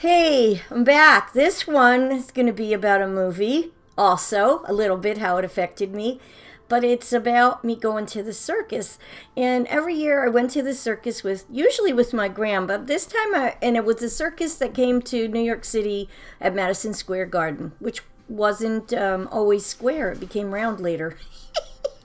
Hey, I'm back. This one is going to be about a movie, also, a little bit how it affected me, but it's about me going to the circus. And every year I went to the circus usually with my gram, but this time and it was the circus that came to New York City at Madison Square Garden, which wasn't always square. It became round later.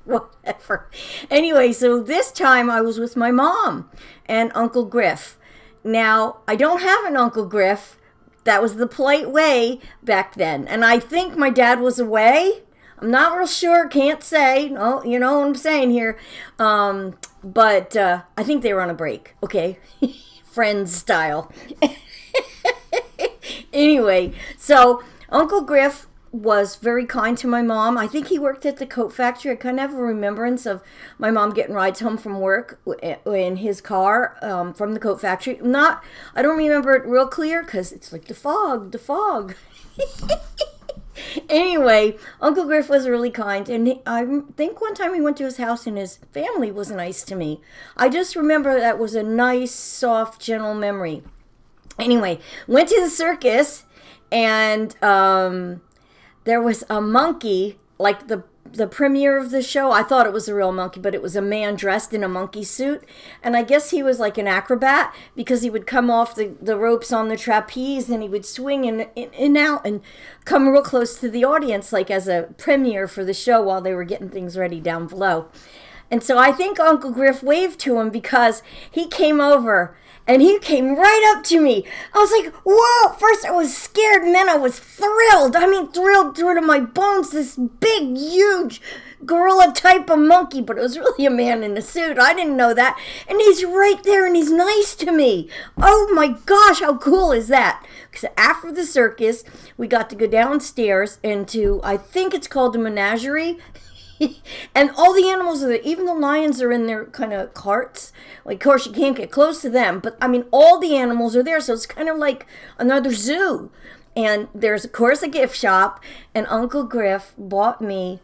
Whatever. Anyway, so this time I was with my mom and Uncle Griff. Now, I don't have an Uncle Griff. That was the polite way back then. And I think my dad was away. I'm not real sure. Can't say. No, you know what I'm saying here. But I think they were on a break. Okay. Friends style. Anyway, so Uncle Griff was very kind to my mom. I think he worked at the coat factory. I kind of have a remembrance of my mom getting rides home from work in his car from the coat factory. I don't remember it real clear because it's like the fog. Anyway, Uncle Griff was really kind, and I think one time we went to his house and his family was nice to me. I just remember that was a nice, soft, gentle memory. Anyway, went to the circus, and there was a monkey, like the premiere of the show. I thought it was a real monkey, but it was a man dressed in a monkey suit. And I guess he was like an acrobat because he would come off the ropes on the trapeze and he would swing in and out and come real close to the audience, like as a premiere for the show while they were getting things ready down below. And so I think Uncle Griff waved to him because he came over and he came right up to me. I was like, whoa! First I was scared and then I was thrilled. I mean, thrilled through to my bones. This big, huge, gorilla type of monkey, but it was really a man in a suit. I didn't know that. And he's right there and he's nice to me. Oh my gosh, how cool is that? Because after the circus, we got to go downstairs into, I think it's called the menagerie. And all the animals are there. Even the lions are in their kind of carts. Like, of course, you can't get close to them. But, I mean, all the animals are there. So it's kind of like another zoo. And there's, of course, a gift shop. And Uncle Griff bought me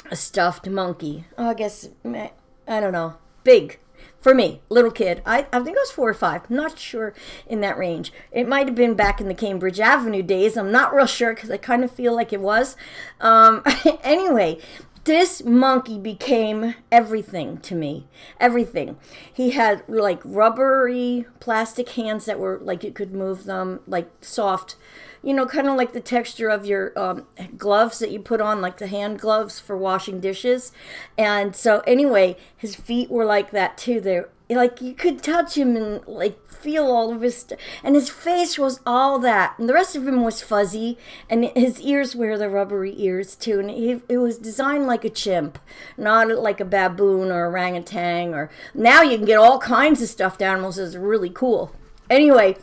a stuffed monkey. Oh, I guess, I don't know. Big. For me, little kid. I think I was 4 or 5. Not sure in that range. It might have been back in the Cambridge Avenue days. I'm not real sure because I kind of feel like it was. Anyway, this monkey became everything to me. Everything. He had like rubbery plastic hands that were like you could move them, like soft, kind of like the texture of your gloves that you put on, like the hand gloves for washing dishes. And so anyway, his feet were like that too. They're like you could touch him and like feel all of his and his face was all that, and the rest of him was fuzzy, and his ears were the rubbery ears too, and it was designed like a chimp, not like a baboon or orangutan. Or now you can get all kinds of stuffed animals. It's really cool. Anyway,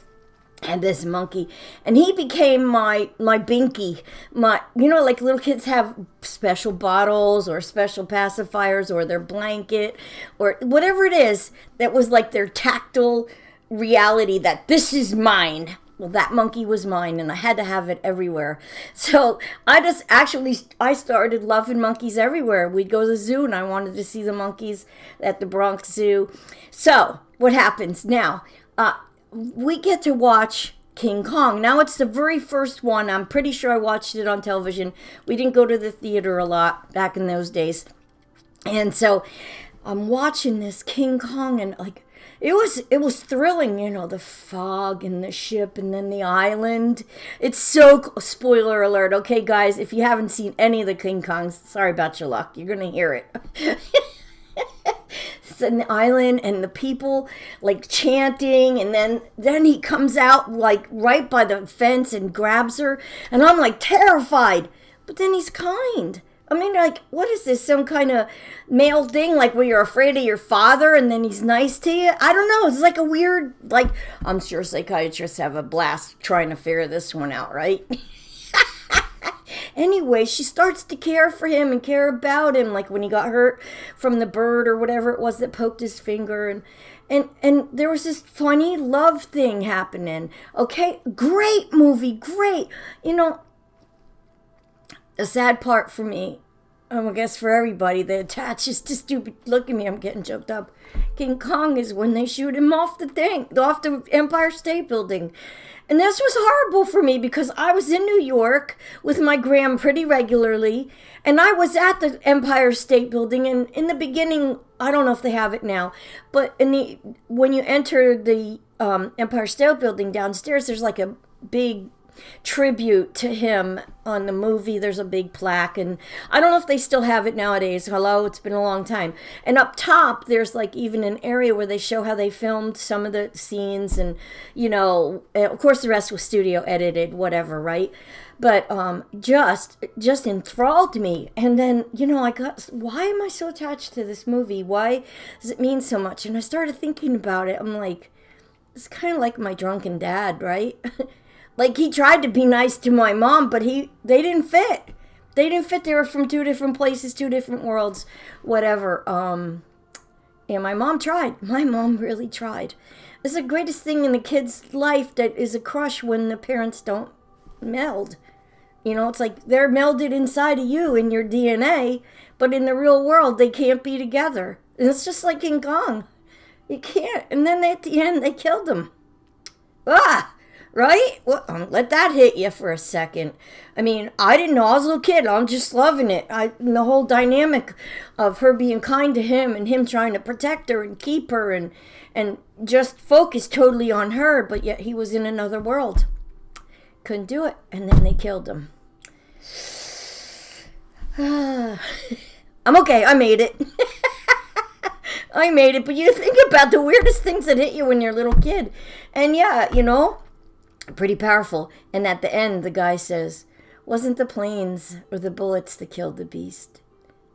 and this monkey, and he became my binky. Like little kids have special bottles or special pacifiers or their blanket or whatever it is that was like their tactile reality that this is mine. Well, that monkey was mine, and I had to have it everywhere. So I started loving monkeys everywhere. We'd go to the zoo, and I wanted to see the monkeys at the Bronx Zoo. So what happens now? We get to watch King Kong. Now it's the very first one. I'm pretty sure I watched it on television. We didn't go to the theater a lot back in those days. And so I'm watching this King Kong, and like it was thrilling, the fog and the ship and then the island. It's so spoiler alert. Okay, guys, if you haven't seen any of the King Kongs, sorry about your luck. You're going to hear it. An island and the people like chanting, and then he comes out like right by the fence and grabs her, and I'm like terrified, but then he's kind. I mean, like, what is this, some kind of male thing, like where you're afraid of your father and then he's nice to you? I don't know. It's like a weird, like, I'm sure psychiatrists have a blast trying to figure this one out, right? Anyway, she starts to care for him and care about him, like when he got hurt from the bird or whatever it was that poked his finger, and there was this funny love thing happening. Okay, great movie, great. The sad part for me I guess for everybody that attaches to stupid. Look at me, I'm getting choked up. King Kong is when they shoot him off the Empire State Building. And this was horrible for me because I was in New York with my gram pretty regularly, and I was at the Empire State Building. And in the beginning, I don't know if they have it now, but when you enter the Empire State Building downstairs, there's like a big tribute to him on the movie. There's a big plaque, and I don't know if they still have it nowadays. Hello, it's been a long time. And up top there's like even an area where they show how they filmed some of the scenes, and of course the rest was studio edited, whatever, right? But just enthralled me. And then I got, why am I so attached to this movie? Why does it mean so much? And I started thinking about it. I'm like, it's kind of like my drunken dad, right? Like, he tried to be nice to my mom, but they didn't fit. They didn't fit. They were from two different places, two different worlds, whatever. And my mom tried. My mom really tried. It's the greatest thing in a kid's life that is a crush when the parents don't meld. It's like they're melded inside of you in your DNA, but in the real world, they can't be together. And it's just like King Kong. You can't. And then at the end, they killed him. Ah! Right? Well, let that hit you for a second. I mean, I didn't know. I was a little kid. I'm just loving it. The whole dynamic of her being kind to him and him trying to protect her and keep her and just focus totally on her, but yet he was in another world. Couldn't do it. And then they killed him. I'm okay. I made it. I made it. But you think about the weirdest things that hit you when you're a little kid. And yeah, pretty powerful. And at the end, the guy says, wasn't the planes or the bullets that killed the beast.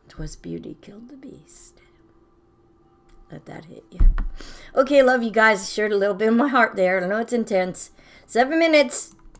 'Twas beauty killed the beast. Let that hit you. Okay, love you guys. Shared a little bit of my heart there. I know it's intense. 7 minutes.